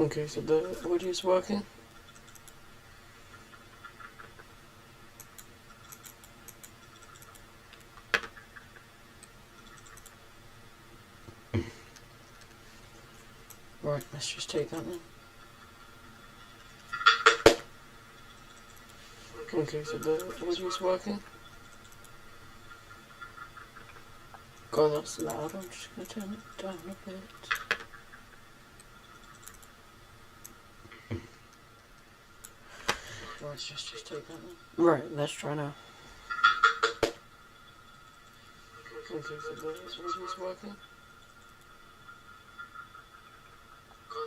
Okay, so the audio's working. Right, let's just take that then. Okay, so the audio's working. God, that's loud. I'm just gonna turn it down a bit. Right, let's just take that then. Right, let's try now. Okay, so the audio's working.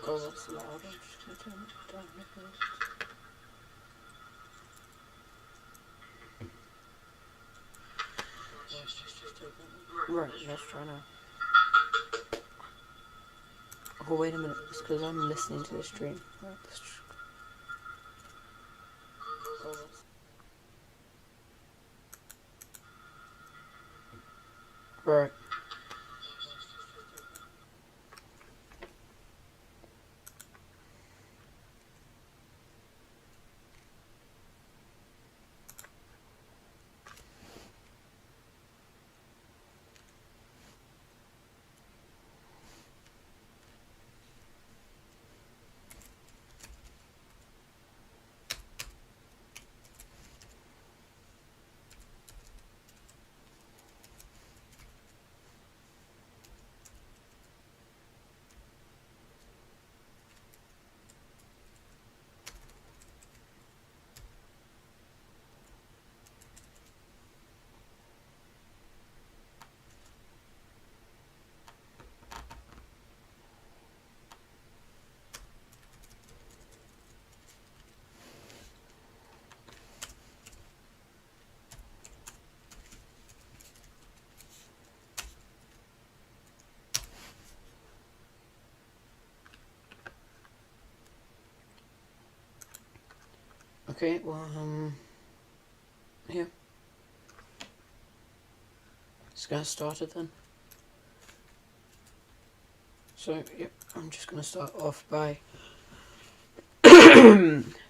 God, that's loud. I'm just gonna turn it down a bit. Let's just take that then. Right, let's try now. Oh, wait a minute. It's because I'm listening to the stream. Right, let's just... Right. Okay, well, yeah. Just gonna start it then. So, yep, I'm just gonna start off by...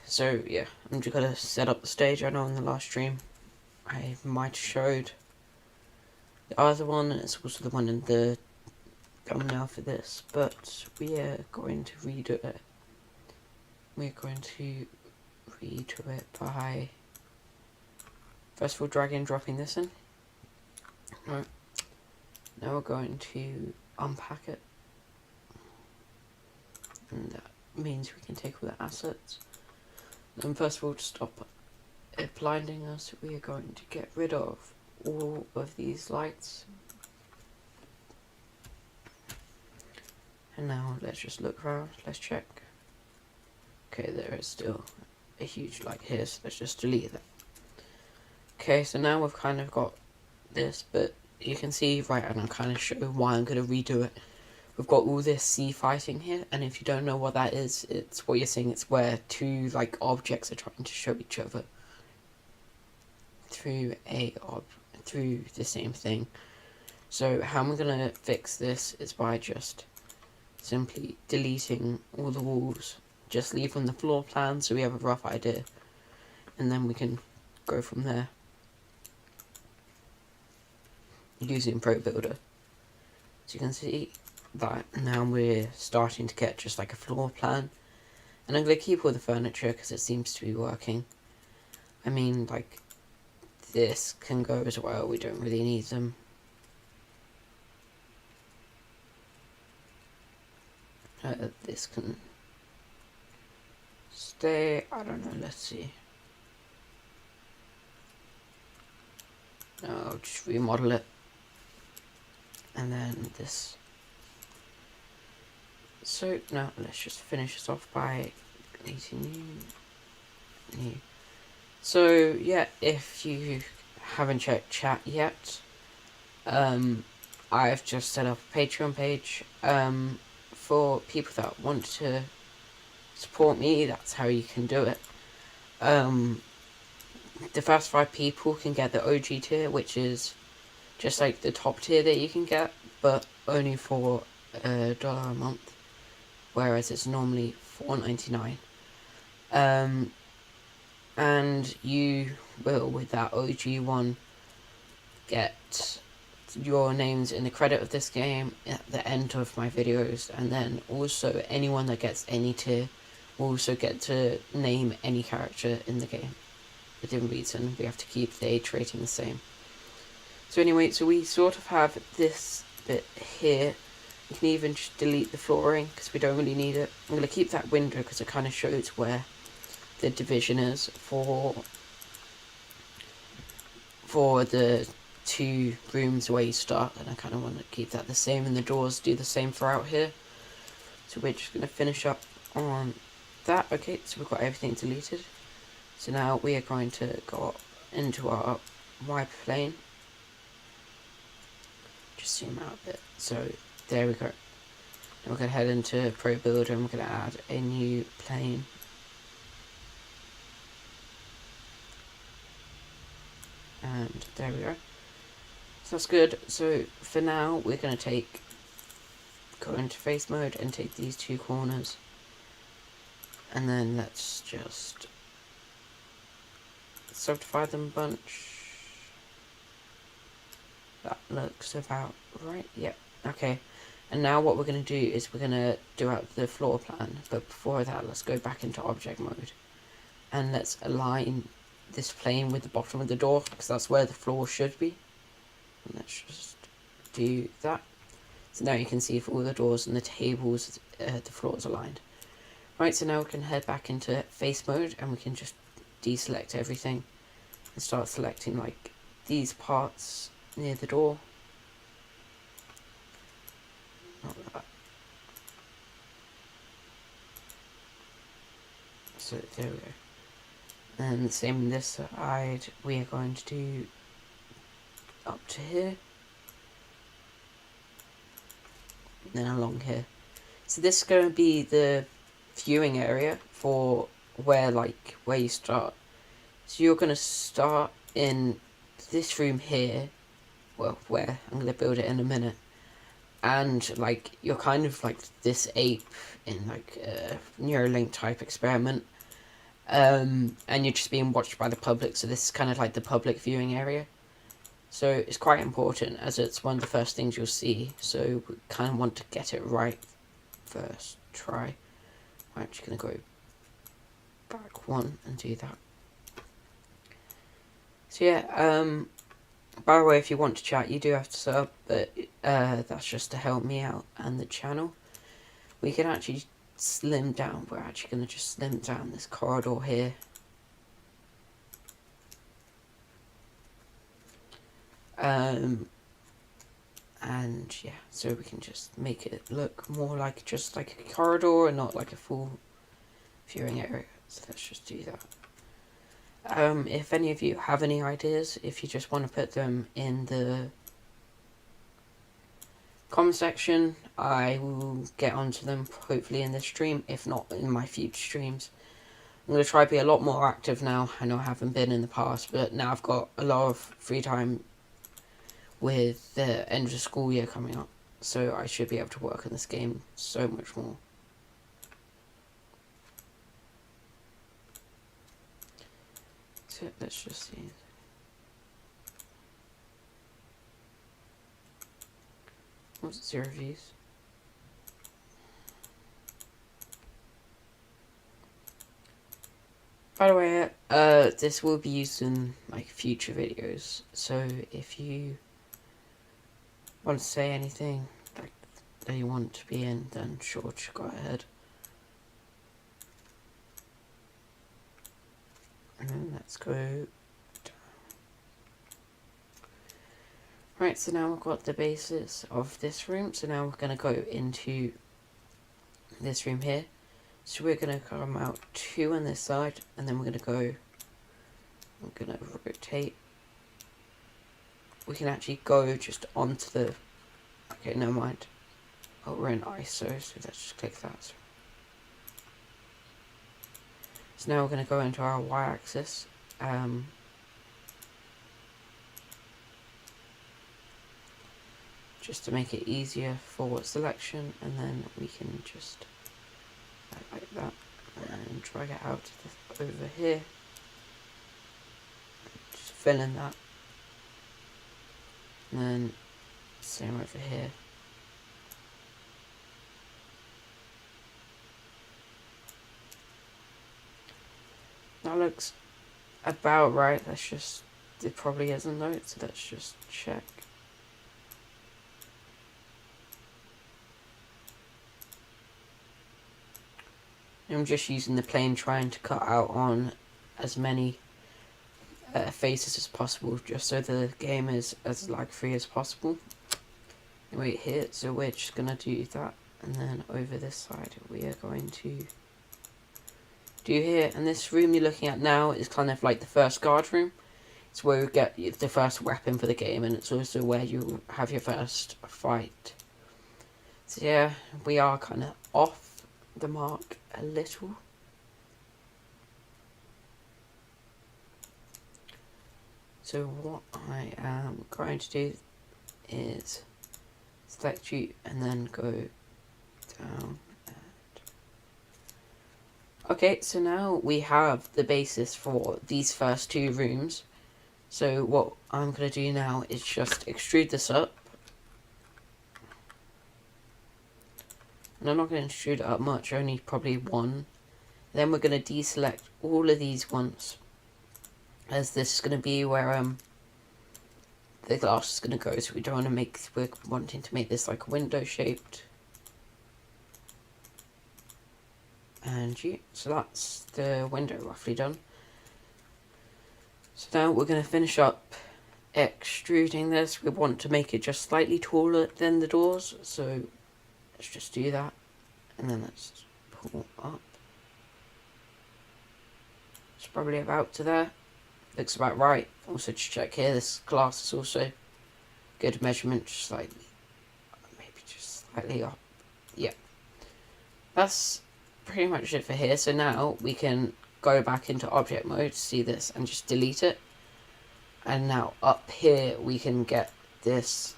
So, yeah, I'm just gonna set up the stage. I know in the last stream I might have showed the other one, and it's also the one in the thumbnail for this, but we are going to redo it. We're going to redo it by first of all dragging and dropping this in. Right. Now we're going to unpack it, and that means we can take all the assets. And first of all, to stop it blinding us, we are going to get rid of all of these lights. And now let's just look around, let's check. Okay, there is still a huge light here, so let's just delete that. Okay, so now we've kind of got this, but you can see, right, and I'll kind of show why I'm going to redo it. We've got all this sea fighting here, and if you don't know what that is, it's what you're seeing, it's where two, like, objects are trying to show each other through through the same thing. So how I'm going to fix this is by just simply deleting all the walls. Just leave on the floor plan so we have a rough idea, and then we can go from there using Pro Builder. So you can see that now we're starting to get just like a floor plan, and I'm going to keep all the furniture because it seems to be working. I mean, like, this can go as well, we don't really need them. This can stay, I don't know, let's see. I'll just remodel it. And then this. So now let's just finish this off by deleting new. So yeah, if you haven't checked chat yet, I've just set up a Patreon page for people that want to support me. That's how you can do it. The first 5 people can get the OG tier, which is just like the top tier that you can get, but only for $1 a month, whereas it's normally $4.99. And you will, with that OG one, get your names in the credit of this game at the end of my videos, and then also anyone that gets any tier will also get to name any character in the game. Within reason, we have to keep the age rating the same. So anyway, so we sort of have this bit here. You can even just delete the flooring because we don't really need it. I'm going to keep that window because it kind of shows where the division is for the 2 rooms where you start, and I kind of want to keep that the same, and the doors do the same throughout here. So we're just going to finish up on that. Okay, so we've got everything deleted. So now we are going to go up into our wipe plane. Just zoom out a bit. So there we go. Now we're going to head into Pro Builder and we're going to add a new plane. And there we go. So that's good. So for now, we're going to go into face mode and take these 2 corners. And then let's just subdivide them a bunch. That looks about right. Yep. Okay. And now what we're going to do is we're going to do out the floor plan. But before that, let's go back into object mode. And let's align this plane with the bottom of the door, because that's where the floor should be. And let's just do that. So now you can see for all the doors and the tables, the floor is aligned. Right, so now we can head back into face mode and we can just deselect everything and start selecting like these parts near the door. Not that. So there we go. And the same on this side, we are going to do up to here. And then along here. So this is going to be the viewing area for where you start. So you're going to start in this room here. Well, where I'm going to build it in a minute. And like you're kind of like this ape in like a Neuralink type experiment. And you're just being watched by the public, so this is kind of like the public viewing area. So it's quite important as it's one of the first things you'll see, so we kind of want to get it right first try. I'm actually going to go back 1 and do that. So yeah, by the way, if you want to chat, you do have to sub, but that's just to help me out and the channel. We can actually slim down. We're actually going to just slim down this corridor here. And yeah, so we can just make it look more like just like a corridor and not like a full viewing area. So let's just do that. If any of you have any ideas, if you just want to put them in the comment section, I will get onto them hopefully in this stream, if not in my future streams. I'm going to try to be a lot more active now. I know I haven't been in the past, but now I've got a lot of free time with the end of the school year coming up, so I should be able to work on this game so much more. So let's just see. What's it, 0 views? By the way, this will be used in like future videos, so if you want to say anything like that you want to be in, then sure, just go ahead. And then let's go down. Right, so now we've got the basis of this room, so now we're going to go into this room here. So we're going to come out 2 on this side, and then we're going to go, I'm going to rotate. We can actually go just onto the, okay, never mind. Oh, we're in ISO, so let's just click that. So now we're going to go into our y-axis. Just to make it easier for selection, and then we can just like that, and drag it out to over here. Just fill in that, and then same over here. That looks about right. Let's just, it probably isn't though, so let's just check. I'm just using the plane, trying to cut out on as many faces as possible, just so the game is as lag free as possible. Wait here, so we're just gonna do that, and then over this side we are going to do here. And this room you're looking at now is kind of like the first guard room. It's where you get the first weapon for the game, and it's also where you have your first fight. So yeah, we are kind of off the mark a little. So what I am going to do is select you and then go down. Okay, so now we have the basis for these first two rooms. So what I'm going to do now is just extrude this up. And I'm not going to extrude it up much, only probably one. Then we're going to deselect all of these once, as this is going to be where the glass is going to go. So we don't want to make, we're wanting to make this like window shaped. And yeah, so that's the window roughly done. So now we're going to finish up extruding this. We want to make it just slightly taller than the doors, so let's just do that, and then let's pull up. It's probably about to there. Looks about right. Also just check here, this glass is also good measurement, just slightly, maybe just slightly up. Yeah. That's pretty much it for here. So now we can go back into object mode to see this and just delete it. And now up here we can get this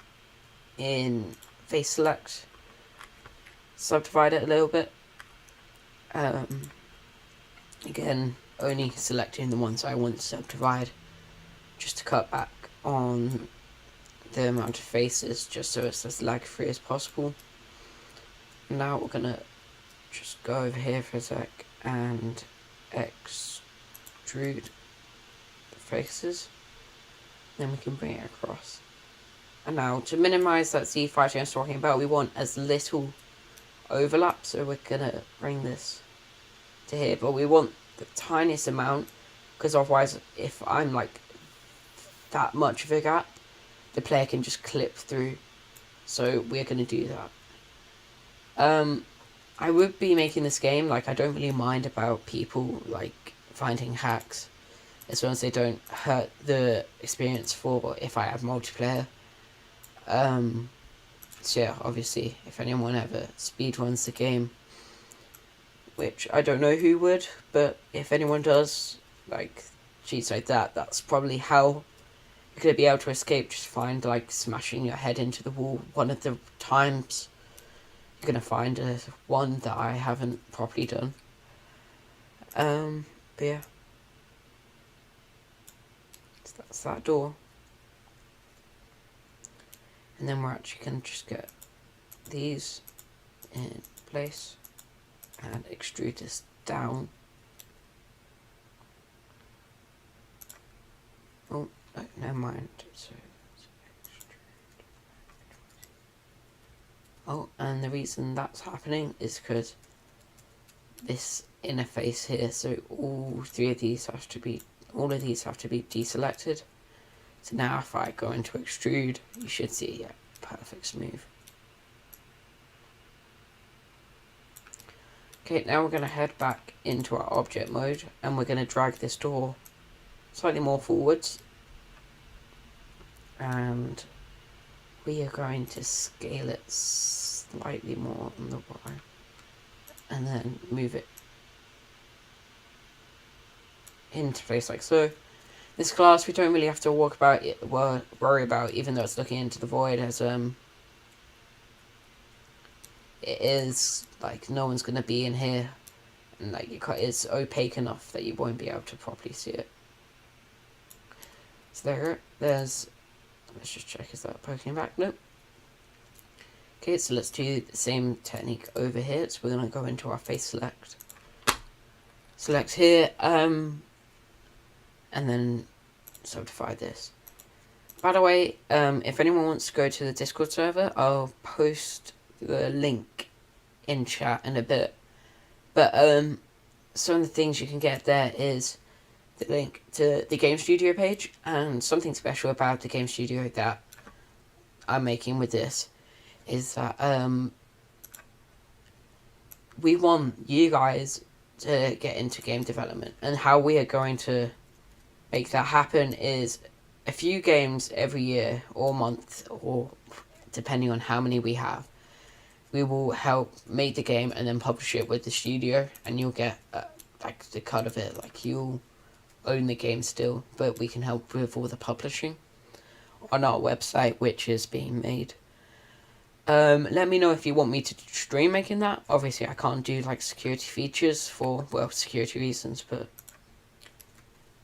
in face select, subdivide it a little bit. Again, only selecting the ones I want to subdivide, just to cut back on the amount of faces, just so it's as lag free as possible. Now we're gonna just go over here for a sec and extrude the faces, then we can bring it across. And now to minimize that Z5 I was talking about, we want as little overlap, so we're gonna bring this to here, but we want the tiniest amount, because otherwise if I'm like that much of a gap, the player can just clip through. So we're gonna do that. I would be making this game, like, I don't really mind about people like finding hacks, as long as they don't hurt the experience for if I have multiplayer. So yeah, obviously if anyone ever speedruns the game, which I don't know who would, but if anyone does, like cheats like that, that's probably how you're going to be able to escape. Just find like smashing your head into the wall. One of the times you're going to find one that I haven't properly done. But yeah, so that's that door. And then we're actually going to just get these in place and extrude this down. Oh, no, never mind. So, oh, and the reason that's happening is because this interface here, so all of these have to be deselected. So now if I go into extrude, you should see, yeah, perfect smooth. Okay, now we're going to head back into our object mode, and we're going to drag this door slightly more forwards. And we are going to scale it slightly more on the Y, and then move it into place like so. This glass we don't really have to worry about, even though it's looking into the void, as it is like no one's going to be in here and like it's opaque enough that you won't be able to properly see it. So there's, let's just check, is that poking back? Nope. Okay, so let's do the same technique over here. So we're going to go into our face select here, and then subdivide this. By the way, if anyone wants to go to the Discord server, I'll post the link in chat in a bit. But some of the things you can get there is the link to the Game Studio page, and something special about the Game Studio that I'm making with this is that we want you guys to get into game development, and how we are going to make that happen is a few games every year or month, or depending on how many we have. We will help make the game and then publish it with the studio, and you'll get like the cut of it. Like, you'll own the game still, but we can help with all the publishing on our website, which is being made. Let me know if you want me to stream making that. Obviously I can't do like security features for, well, security reasons, but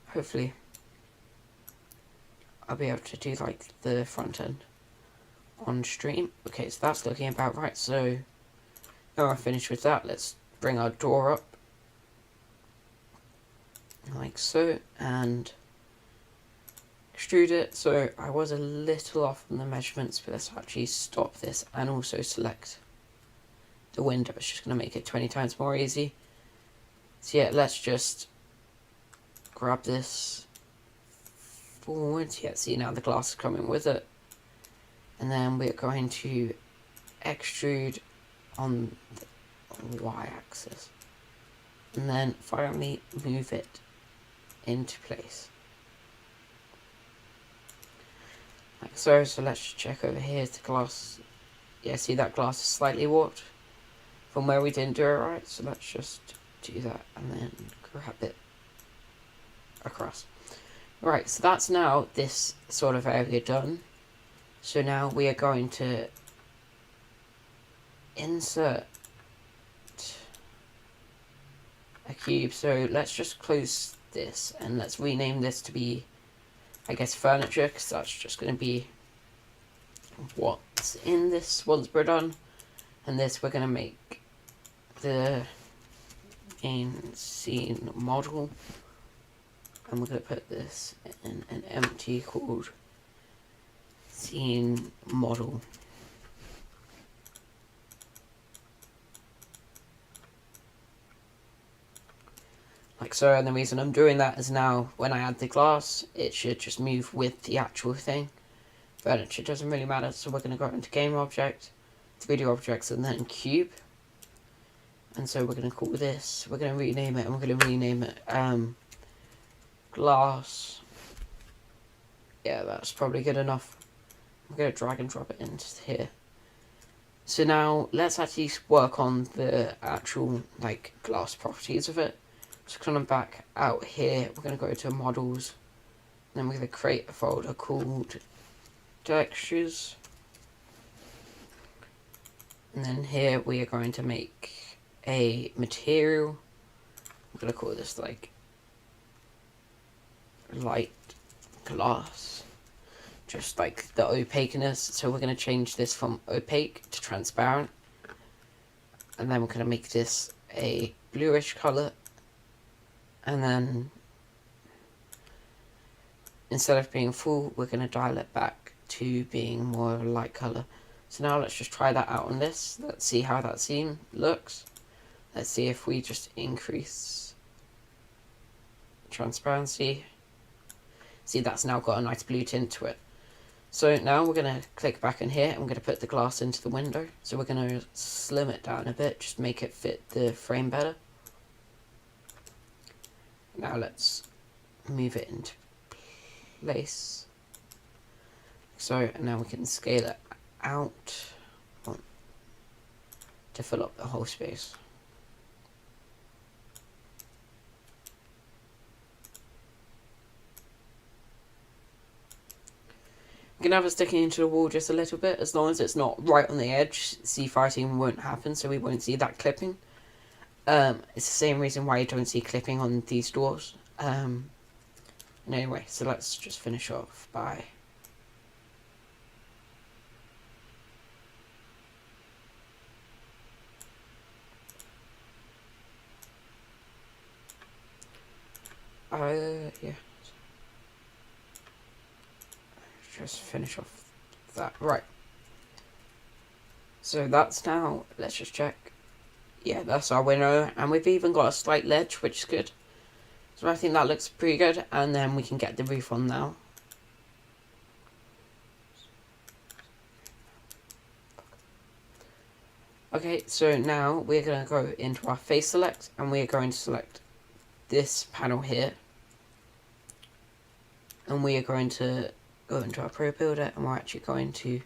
hopefully I'll be able to do like the front end on stream. Okay, so that's looking about right. So now I'm finished with that, let's bring our door up like so and extrude it. So I was a little off on the measurements, but let's actually stop this and also select the window. It's just going to make it 20 times more easy. So yeah, let's just grab this forward. Yeah, see, now the glass is coming with it. And then we're going to extrude on the y-axis. And then finally move it into place. Like so. So let's just check over here. The glass, yeah, see that glass is slightly warped from where we didn't do it right. So let's just do that and then grab it across. Right, so that's now this sort of area done. So now we are going to insert a cube. So let's just close this and let's rename this to be, I guess, furniture, because that's just going to be what's in this once we're done. And this we're going to make the main scene model, and we're going to put this in an empty called scene model. Like so, and the reason I'm doing that is now when I add the glass, it should just move with the actual thing. Furniture doesn't really matter, so we're going to go into game object, 3D objects, and then cube. And so we're going to call this, we're going to rename it, and we're going to rename it glass. Yeah, that's probably good enough. I'm going to drag and drop it into here. So now let's actually work on the actual like glass properties of it. So coming back out here, we're going to go to models, then we're going to create a folder called textures, and then here we are going to make a material. I'm going to call this like light glass, just like the opaqueness. So we're going to change this from opaque to transparent, and then we're going to make this a bluish color. And then instead of being full, we're going to dial it back to being more of a light color. So now let's just try that out on this. Let's see how that scene looks. Let's see if we just increase transparency. See, that's now got a nice blue tint to it. So now we're going to click back in here and we're going to put the glass into the window. So we're going to slim it down a bit, just make it fit the frame better. Now let's move it into place. So now we can scale it out to fill up the whole space. You can have it sticking into the wall just a little bit, as long as it's not right on the edge. See, fighting won't happen, so we won't see that clipping. It's the same reason why you don't see clipping on these doors. Anyway, so let's just finish off by yeah, just finish off that. Right, so that's now, let's just check. Yeah, that's our window, and we've even got a slight ledge, which is good. So I think that looks pretty good, and then we can get the roof on now. Okay, so now we're going to go into our face select, and we're going to select this panel here. And we are going to go into our Pro Builder, and we're actually going to,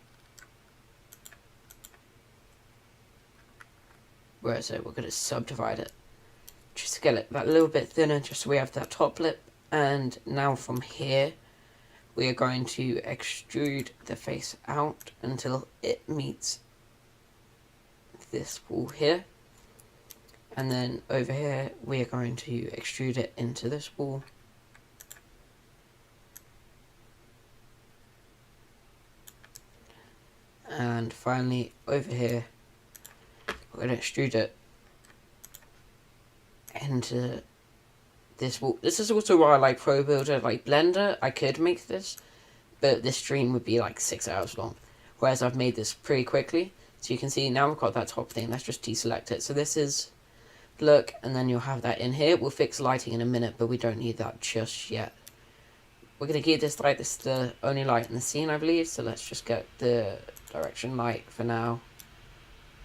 where is it? We're going to subdivide it, just to get it that little bit thinner, just so we have that top lip. And now from here, we are going to extrude the face out until it meets this wall here. And then over here, we are going to extrude it into this wall. And finally, over here, we're going to extrude it into this wall. This is also why I like Pro Builder. Like Blender, I could make this, but this stream would be like 6 hours long. Whereas I've made this pretty quickly. So you can see now we've got that top thing. Let's just deselect it. So this is look, and then you'll have that in here. We'll fix lighting in a minute, but we don't need that just yet. We're going to keep this light. This is the only light in the scene, I believe. So let's just get the direction light for now.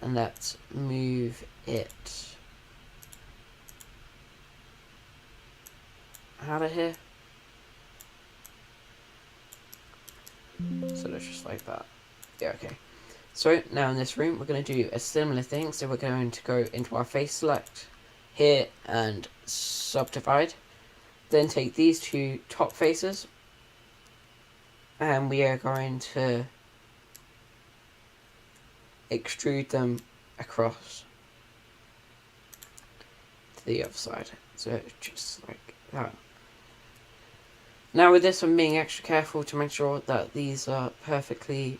And let's move it out of here. So let's just like that. Yeah, okay. So now in this room, we're going to do a similar thing. So we're going to go into our face select here and subdivide. Then take these two top faces, and we are going to extrude them across to the other side. So just like that. Now with this, I'm being extra careful to make sure that these are perfectly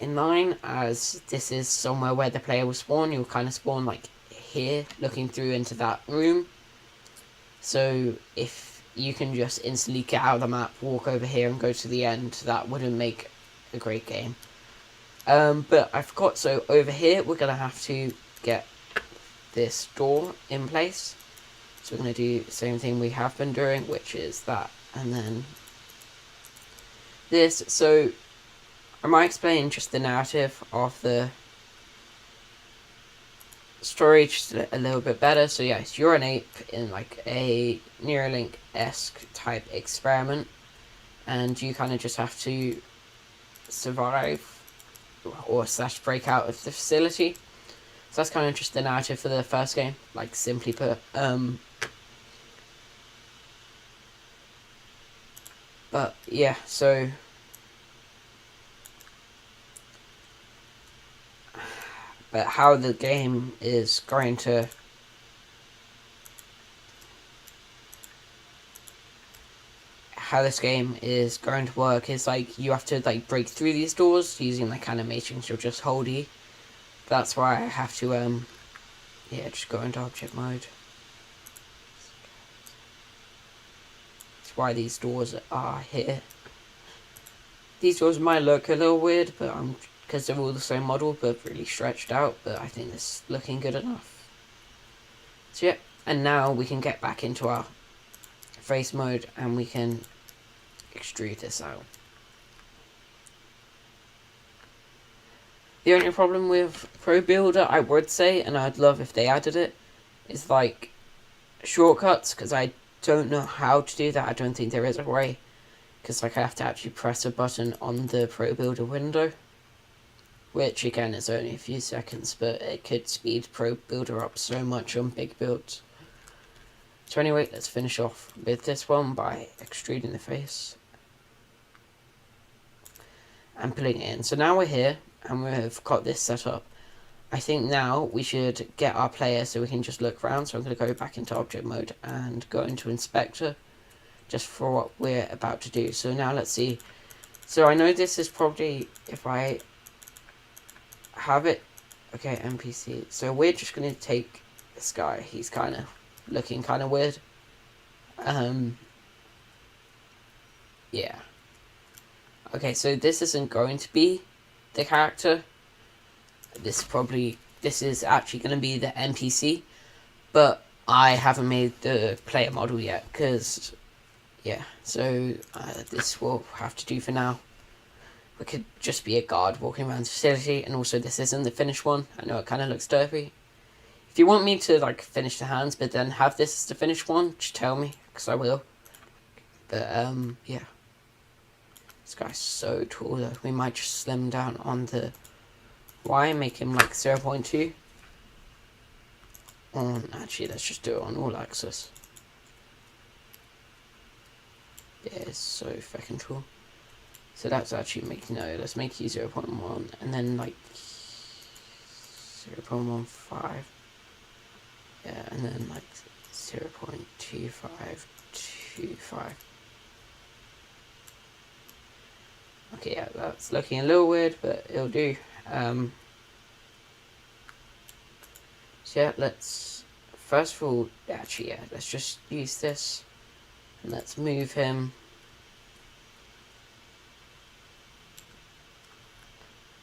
in line, as this is somewhere where the player will spawn. You'll kind of spawn like here, looking through into that room. So if you can just instantly get out of the map, walk over here and go to the end, that wouldn't make a great game. But I forgot, so over here we're going to have to get this door in place. So we're going to do the same thing we have been doing, which is that, and then this. So I might explain just the narrative of the story just a little bit better. So yes, you're an ape in like a Neuralink-esque type experiment, and you kind of just have to survive or / break out of the facility. So that's kind of just the narrative for the first game, like simply put. But yeah, so but how the game is going to work is like you have to like break through these doors using like animations. You'll just hold E. That's why I have to yeah, just go into object mode. That's why these doors are here. These doors might look a little weird, but because they're all the same model but really stretched out, but I think this is looking good enough. So yeah, and now we can get back into our face mode and we can extrude this out. The only problem with Pro Builder, I would say, and I'd love if they added it, is like shortcuts, because I don't know how to do that. I don't think there is a way, because like I have to actually press a button on the Pro Builder window, which again is only a few seconds, but it could speed Pro Builder up so much on big builds. So anyway, let's finish off with this one by extruding the face and putting it in. So now we're here and we've got this set up. I think now we should get our player so we can just look around. So I'm going to go back into object mode and go into inspector just for what we're about to do. So now let's see. So I know this is probably, if I have it, okay, NPC. So we're just going to take this guy. He's kind of looking kind of weird. Yeah. Okay, so this isn't going to be the character. This is actually going to be the NPC, but I haven't made the player model yet, because, yeah, so this will have to do for now. We could just be a guard walking around the facility, and also this isn't the finished one. I know it kind of looks derpy. If you want me to, like, finish the hands, but then have this as the finished one, just tell me, because I will. But, yeah. This guy's so tall, though. We might just slim down on the Y, make him, like, 0.2. Actually, let's just do it on all axis. Yeah, it's so fucking tall. So that's actually making, no, let's make you 0.1, and then, like, 0.15. Yeah, and then, like, 0.2525. Okay, yeah, that's looking a little weird, but it'll do. So yeah, let's, first of all, actually, yeah, let's just use this, and let's move him.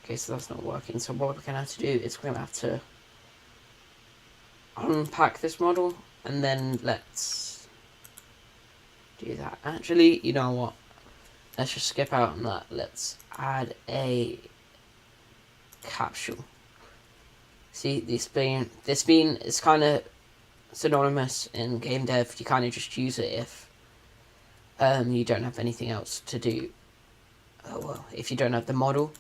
Okay, so that's not working, so what we're going to have to do is we're going to have to unpack this model, and then let's do that. Actually, you know what? Let's just skip out on that. Let's add a capsule. See, this bean is kind of synonymous in game dev. You kind of just use it if you don't have anything else to do. Oh well, if you don't have the model.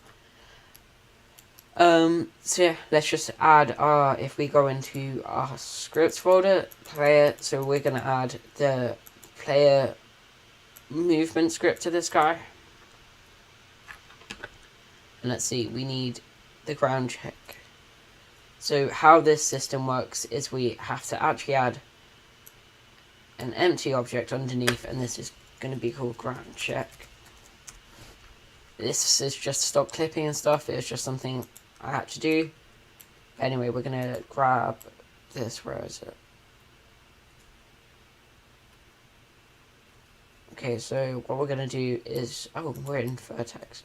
So yeah, let's just add our, if we go into our scripts folder, player, so we're going to add the player movement script to this guy. And let's see, we need the ground check. So how this system works is we have to actually add an empty object underneath, and this is going to be called ground check. This is just to stop clipping and stuff. It's just something I had to do. Anyway, we're going to grab this. Where is it? Okay, so what we're going to do is, oh, we're in vertex.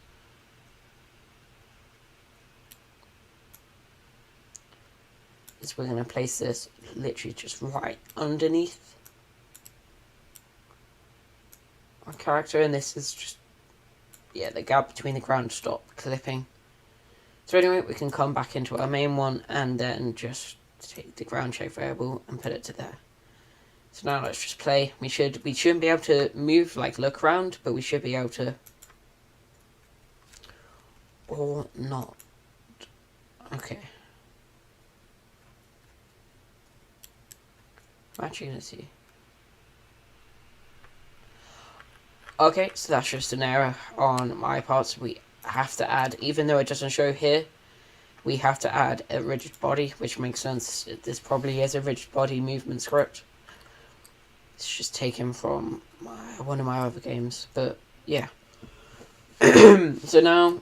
Is we're going to place this literally just right underneath our character, and this is just, yeah, the gap between the ground stop clipping. So anyway, we can come back into our main one and then just take the ground check variable and put it to there. So now let's just play. We shouldn't be able to move, like look around, but we should be able to, or not. Okay. I'm actually gonna see. Okay, so that's just an error on my part. So we have to add, even though it doesn't show here, we have to add a rigid body, which makes sense. This probably is a rigid body movement script. It's just taken from one of my other games, but yeah. So now,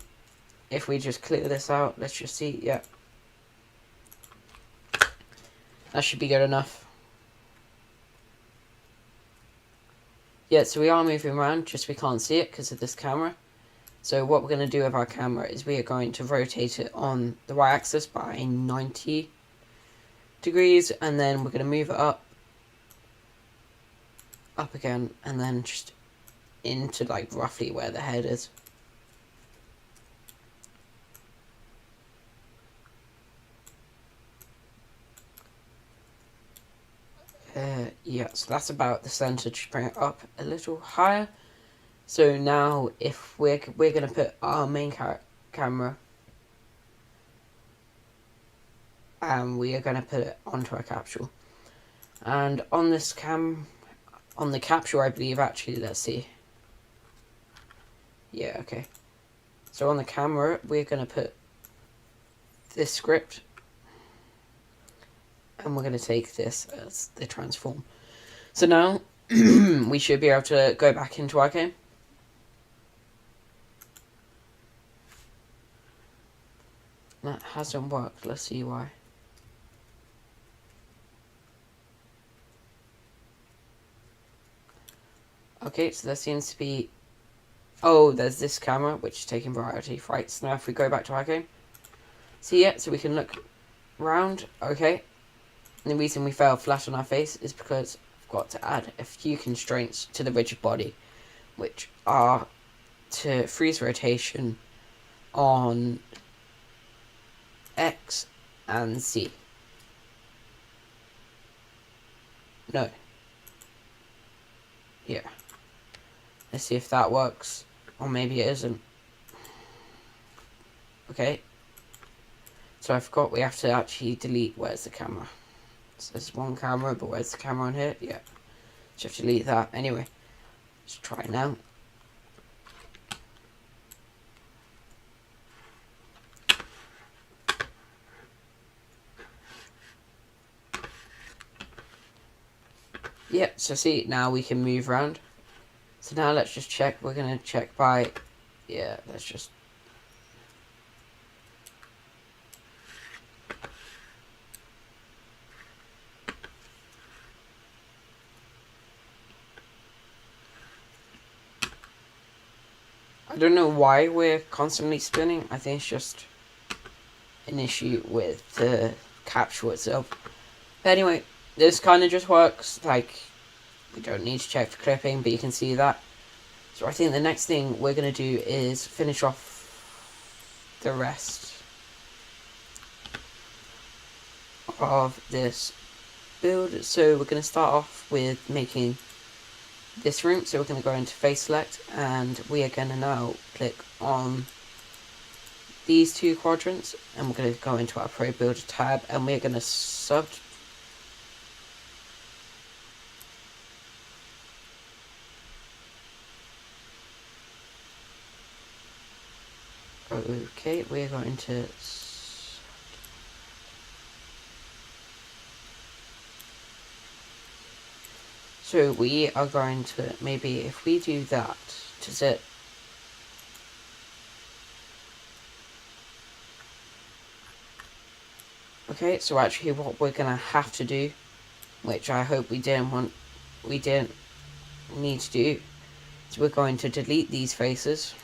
if we just clear this out, let's just see, yeah. That should be good enough. Yeah, so we are moving around, just we can't see it because of this camera. So what we're going to do with our camera is we are going to rotate it on the y-axis by 90 degrees, and then we're going to move it up again, and then just into like roughly where the head is. Yeah, so that's about the center. Just bring it up a little higher. So now, if we're gonna put our main camera, and we are gonna put it onto our capsule, and on this on the capsule, I believe actually, let's see. Yeah, okay. So on the camera, we're gonna put this script and we're going to take this as the transform. So now we should be able to go back into our game. That hasn't worked. Let's see why. Okay, so there seems to be... Oh, there's this camera, which is taking priority. Right, so now if we go back to our game. See it? So we can look round. Okay. And the reason we fell flat on our face is because I've got to add a few constraints to the rigid body, which are to freeze rotation on X and Z. No. Yeah. Let's see if that works. Or maybe it isn't. Okay. So I forgot we have to actually delete where's the camera. So there's one camera, but where's the camera on here? Yeah. So you have to delete that. Anyway. Let's try it now. Yeah, so see, now we can move around. So now let's just check. We're going to check by... Yeah, let's just... I don't know why we're constantly spinning. I think it's just an issue with the capsule itself. But anyway, this kind of just works. Like, we don't need to check for clipping, but you can see that. So I think the next thing we're going to do is finish off the rest of this build. So we're going to start off with making this room. So we're going to go into face select, and we are going to now click on these two quadrants, and we're going to go into our Pro Builder tab, and we're going to Okay, we're going to... So we are going to, maybe if we do that, does it... Okay, so actually what we're going to have to do, which I hope we didn't need to do, is we're going to delete these faces.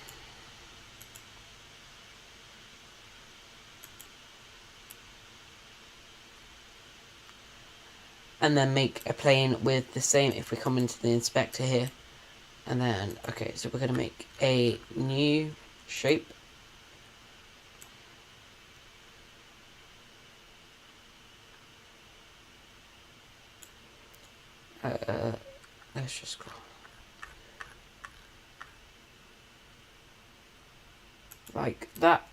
And then make a plane with the same, if we come into the inspector here. And then, okay, so we're going to make a new shape. Let's just scroll. Like that.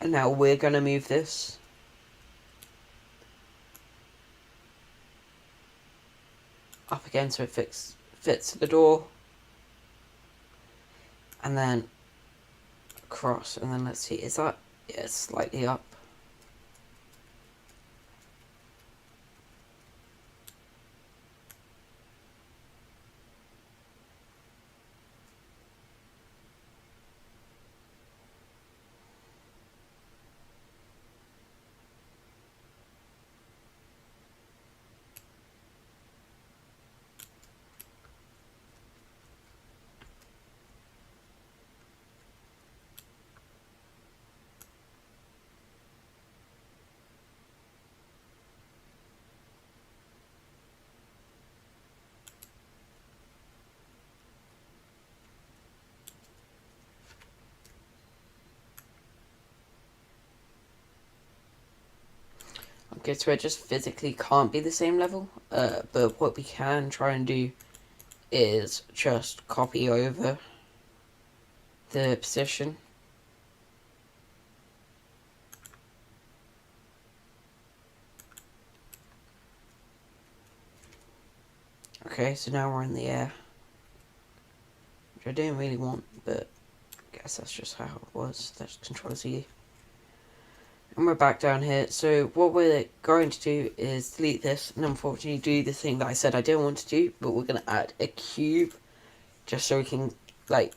And now we're going to move this. Up again so it fits the door. And then across. And then let's see, is that... Yeah, it's slightly up. Okay, so it just physically can't be the same level, but what we can try and do is just copy over the position. Okay, so now we're in the air, which I didn't really want, but I guess that's just how it was. That's Control Z. And we're back down here. So what we're going to do is delete this and unfortunately do the thing that I said I didn't want to do, but we're going to add a cube just so we can, like,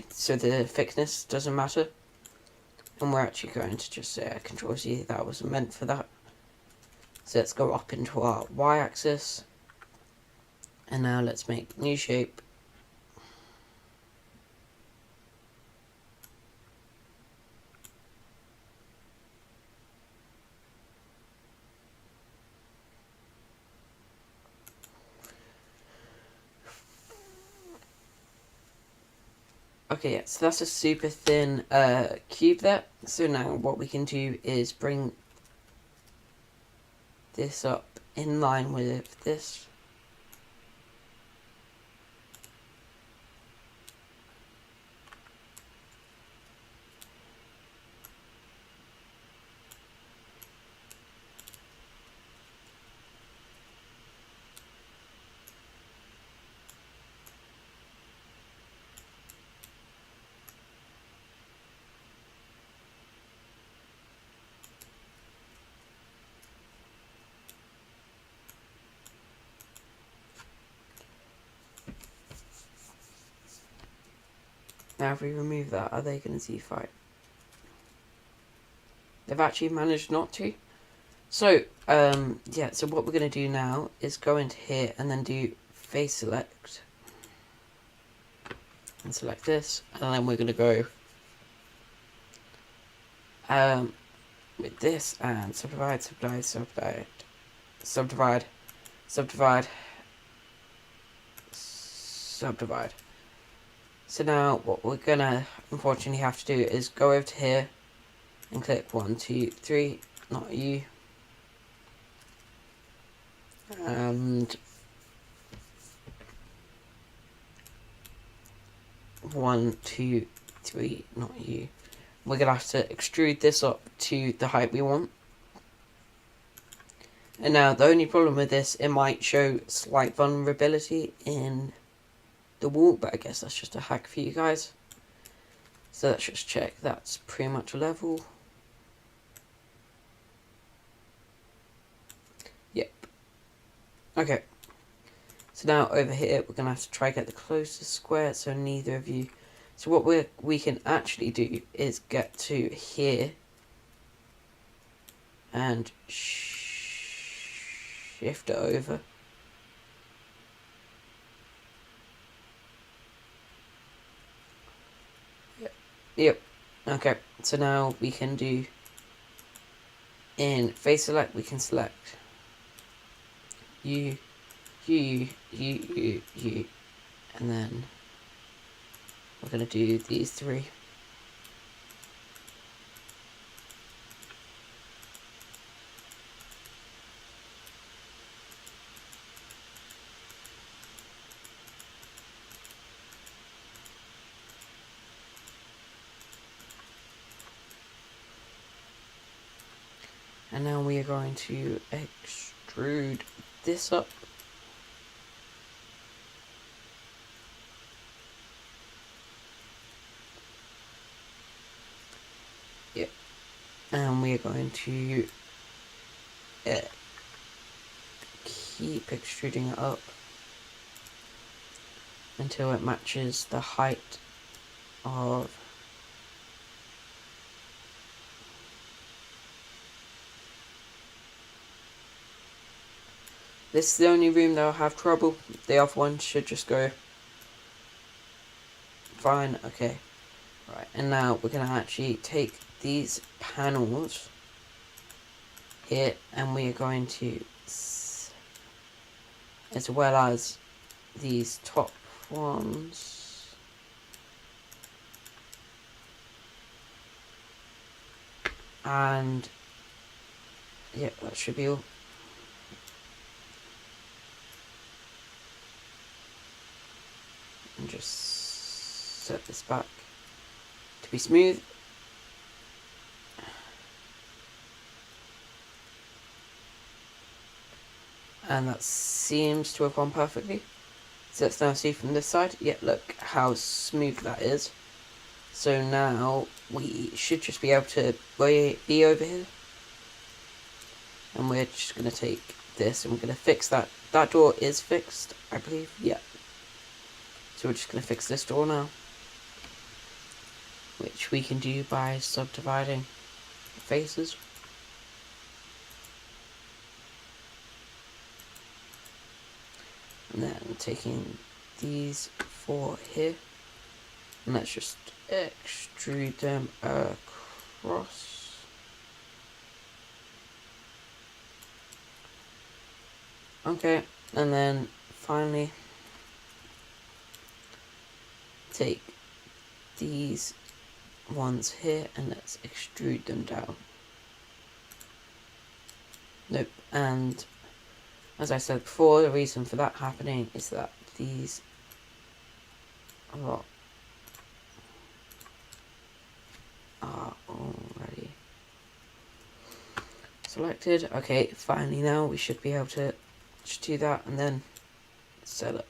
so the thickness doesn't matter. And we're actually going to just say Control Z, that wasn't meant for that. So let's go up into our y-axis. And now let's make new shape. Okay, yeah, so that's a super thin cube there. So now what we can do is bring this up in line with this. Now if we remove that, are they going to Z-fight? They've actually managed not to. So, yeah, so what we're going to do now is go into here and then do face select. And select this. And then we're going to go with this and subdivide, subdivide, subdivide, subdivide, subdivide, subdivide. So now what we're going to unfortunately have to do is go over to here and click 1, 2, 3, not you. And 1, 2, 3, not you. We're going to have to extrude this up to the height we want. And now the only problem with this, it might show slight vulnerability in the wall, but I guess that's just a hack for you guys. So let's just check that's pretty much level. Yep. Okay. So now over here we're gonna have to try get the closest square so neither of you. So what we can actually do is get to here and shift it over. Yep. Okay. So now we can do in face select. We can select you, and then we're gonna do these three. And now we are going to extrude this up. Yep. And we are going to keep extruding it up until it matches the height of this is the only room that will have trouble. The other one should just go fine. Okay. Right, and now we're going to actually take these panels here and we are going to, as well as these top ones, and yeah, that should be all. And just set this back to be smooth. And that seems to have gone perfectly. So let's now see from this side. Yeah, look how smooth that is. So now we should just be able to be over here. And we're just going to take this and we're going to fix that. That door is fixed, I believe. Yeah. So we're just going to fix this door now. Which we can do by subdividing faces. And then taking these 4 here. And let's just extrude them across. Okay, and then finally take these ones here and let's extrude them down. Nope, and as I said before, the reason for that happening is that these are already selected. Okay, finally now we should be able to just do that and then set it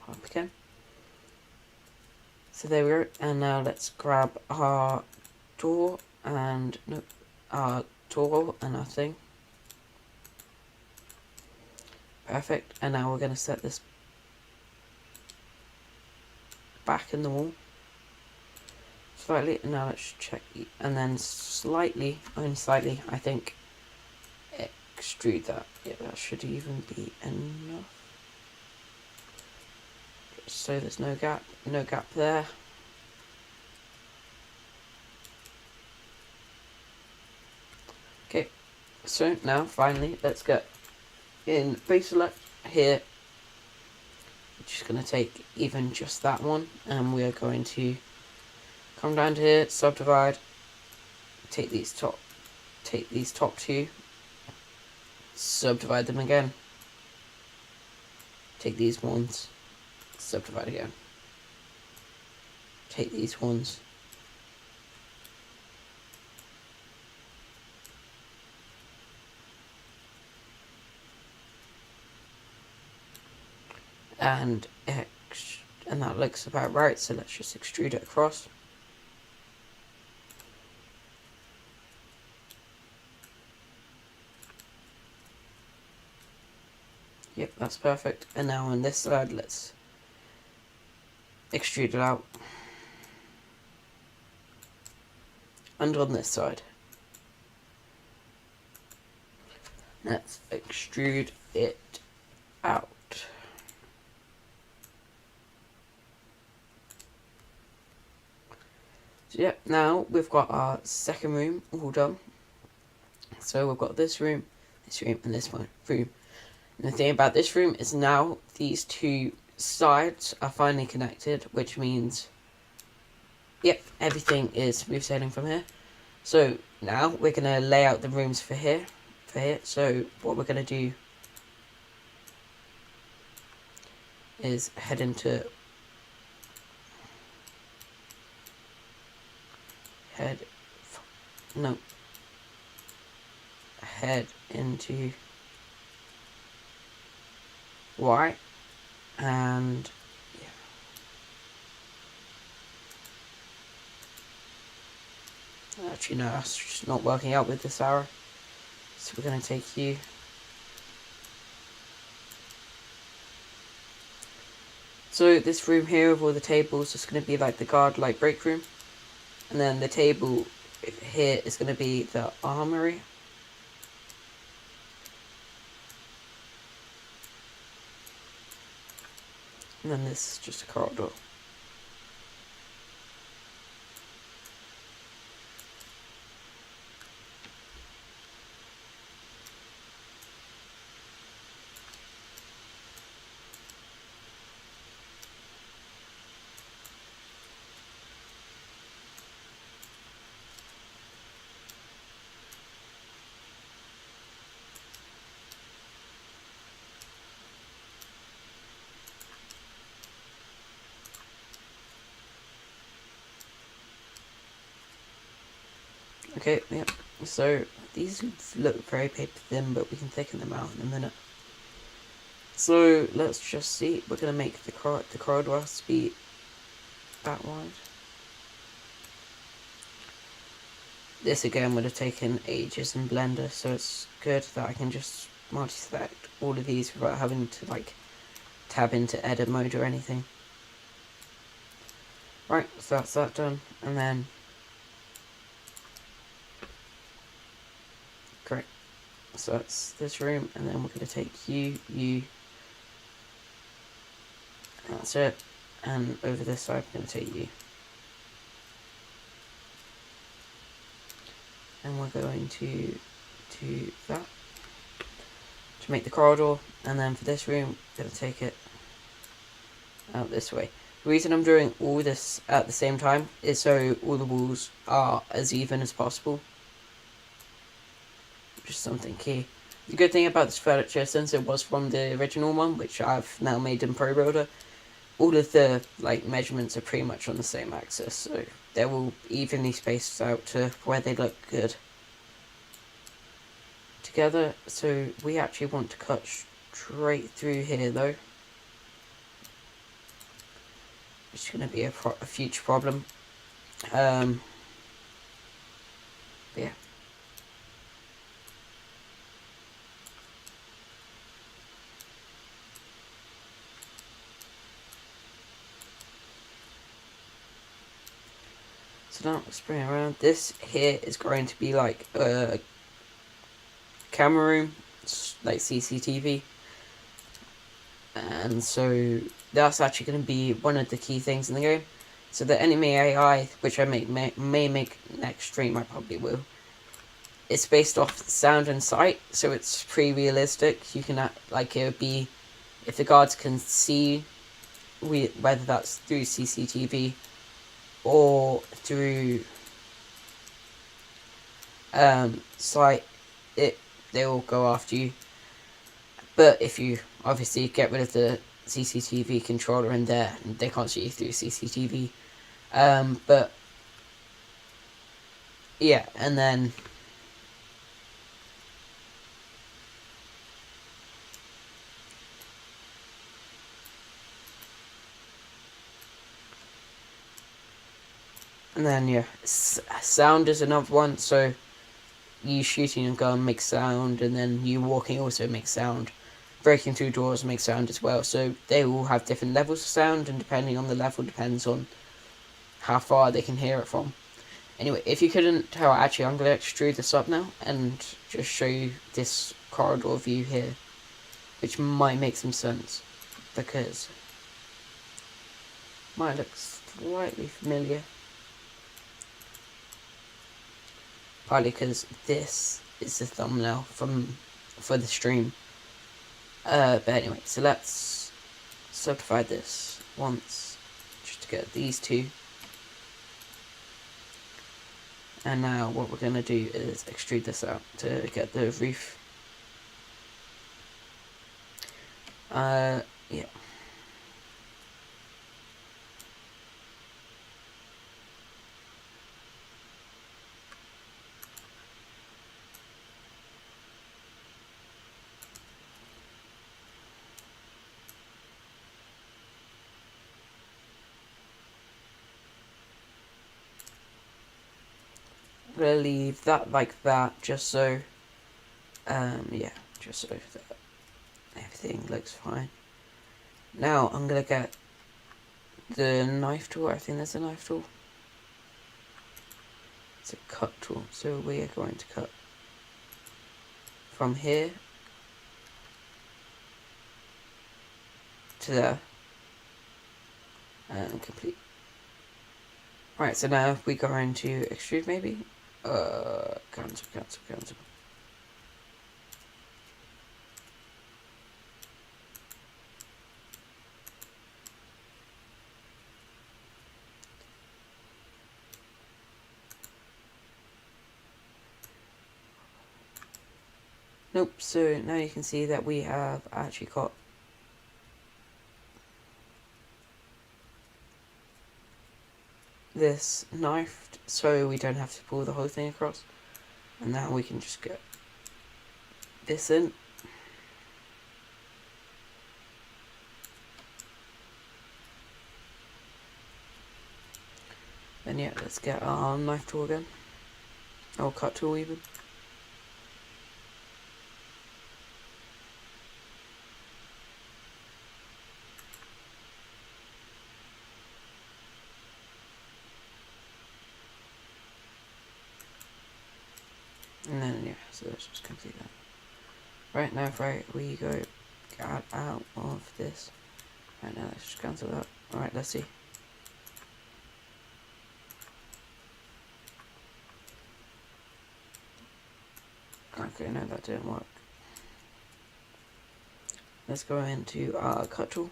up again. So there we go, and now let's grab our door and our door and our thing. Perfect, and now we're going to set this back in the wall slightly, and now let's check, and then slightly, only slightly, I think, extrude that. Yeah, that should even be enough. Just so there's no gap there. Okay, so now finally let's get in base select here. We're just going to take even just that one, and we are going to come down to here, subdivide, take these top 2, subdivide them again, take these ones, subdivide again, take these ones, and that looks about right, so let's just extrude it across. Yep, that's perfect. And now on this side, let's extrude it out. And on this side, let's extrude it out. So yeah, now we've got our second room all done. So we've got this room, and this one room. And the thing about this room is now these 2 sides are finally connected, which means, yep, everything is smooth sailing from here. So now we're going to lay out the rooms for here. So what we're going to do is head into Y, and yeah. Actually no, that's just not working out with this arrow, so we're going to take you. So this room here with all the tables is going to be like the guard like break room, and then the table here is going to be the armory. And then this is just a corridor. Okay, yep. So these look very paper thin, but we can thicken them out in a minute. So let's just see. We're gonna make the corridor speed that wide. This again would have taken ages in Blender, so it's good that I can just multi-select all of these without having to like tab into edit mode or anything. Right, so that's that done, and then correct. So that's this room, and then we're going to take you, that's it, and over this side we're going to take you. And we're going to do that to make the corridor, and then for this room, I'm going to take it out this way. The reason I'm doing all this at the same time is so all the walls are as even as possible. Just something key. The good thing about this furniture, since it was from the original one, which I've now made in Pro Builder, all of the like measurements are pretty much on the same axis, so they're all evenly spaced out to where they look good together. So we actually want to cut straight through here though, which is going to be a future problem. Yeah. So now spring around. This here is going to be like a camera room, like CCTV. And so that's actually going to be one of the key things in the game. So the enemy AI, which I may make next stream, I probably will, it's based off sound and sight, so it's pretty realistic. You can like it would be if the guards can see, whether that's through CCTV or through sight, they will go after you. But if you obviously get rid of the CCTV controller in there, they can't see you through CCTV. But yeah, and then yeah, sound is another one. So you shooting a gun makes sound, and then you walking also makes sound. Breaking through doors makes sound as well. So they all have different levels of sound, and depending on the level depends on how far they can hear it from. Anyway, if you couldn't tell, actually I'm going to extrude this up now and just show you this corridor view here, which might make some sense, because might look slightly familiar. Partly because this is the thumbnail for the stream. But anyway, so let's subdivide this once, just to get these two. And now what we're going to do is extrude this out to get the roof. Yeah. I'm going to leave that like that, just so, yeah, just so that everything looks fine. Now I'm going to get the knife tool. I think there's a knife tool. It's a cut tool, so we are going to cut from here to there and complete. Right, so now we're going to extrude maybe. Cancel. Nope, so now you can see that we have actually got this knifed, so we don't have to pull the whole thing across. And now we can just get this in. Then yeah, let's get our knife tool again, or cut tool even. And then yeah, so let's just complete that. Right now, if we go get out of this. Right now, let's just cancel that. Alright, let's see. Okay, no, that didn't work. Let's go into our cut tool.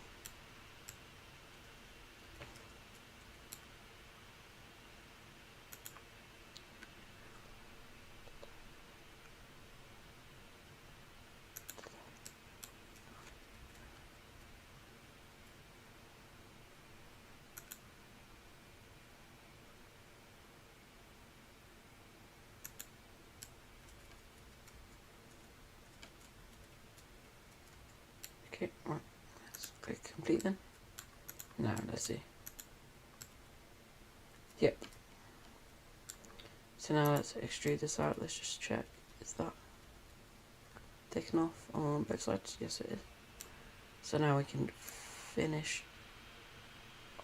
Okay, right, let's click complete then. Now, let's see. Yep. So now let's extrude this out. Let's just check. Is that taken off on both sides? Yes, it is. So now we can finish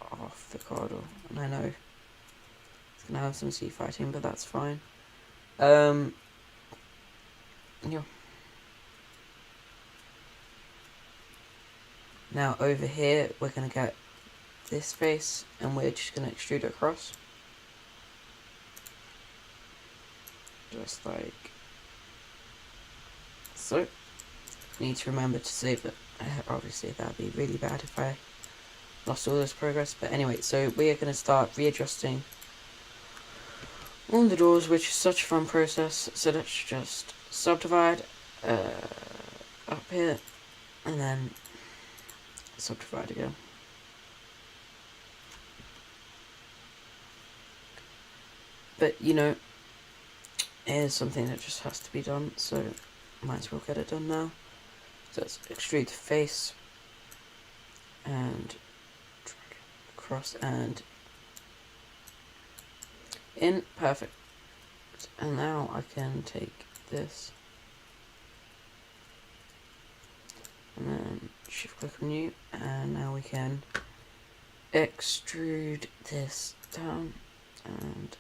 off the corridor. And I know it's going to have some sea fighting, but that's fine. Yeah. Now over here, we're going to get this face, and we're just going to extrude it across. Just like so. Need to remember to save it. Obviously, that would be really bad if I lost all this progress. But anyway, so we are going to start readjusting all the doors, which is such a fun process. So let's just subdivide up here, and then subdivide again. But you know, here's something that just has to be done, so might as well get it done now. So let's extrude the face and drag it across and in. Perfect. And now I can take this and then shift click on new, and now we can extrude this down and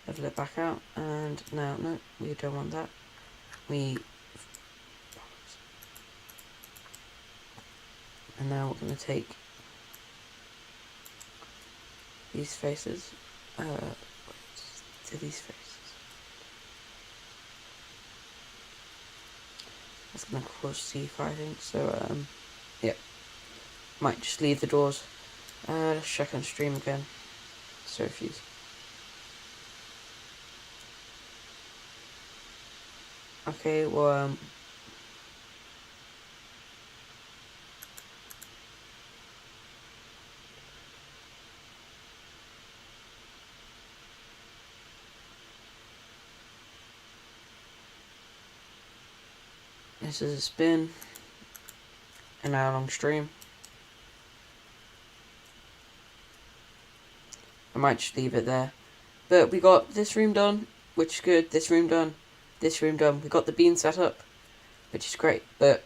level it back out. And now, no, we don't want that. And now we're going to take these faces to these faces. That's going to cause sea fighting, so yeah, might just leave the doors. Let's check on stream again. So fuse. Okay, well this is a spin, an hour-long stream. I might just leave it there. But we got this room done, which is good. This room done. This room done. We got the bean set up, which is great. But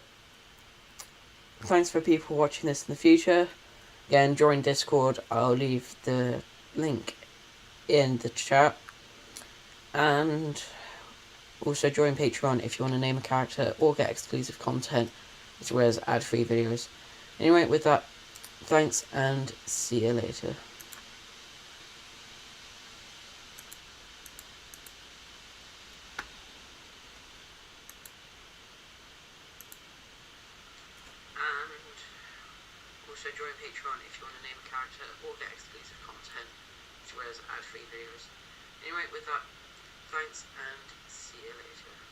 thanks for people watching this in the future. Again, join Discord. I'll leave the link in the chat. And also join Patreon if you want to name a character or get exclusive content, as well as ad-free videos. Anyway, with that, thanks and see you later. Also join Patreon if you want to name a character or get exclusive content, as well as ad-free videos. Anyway, with that, thanks and see you later.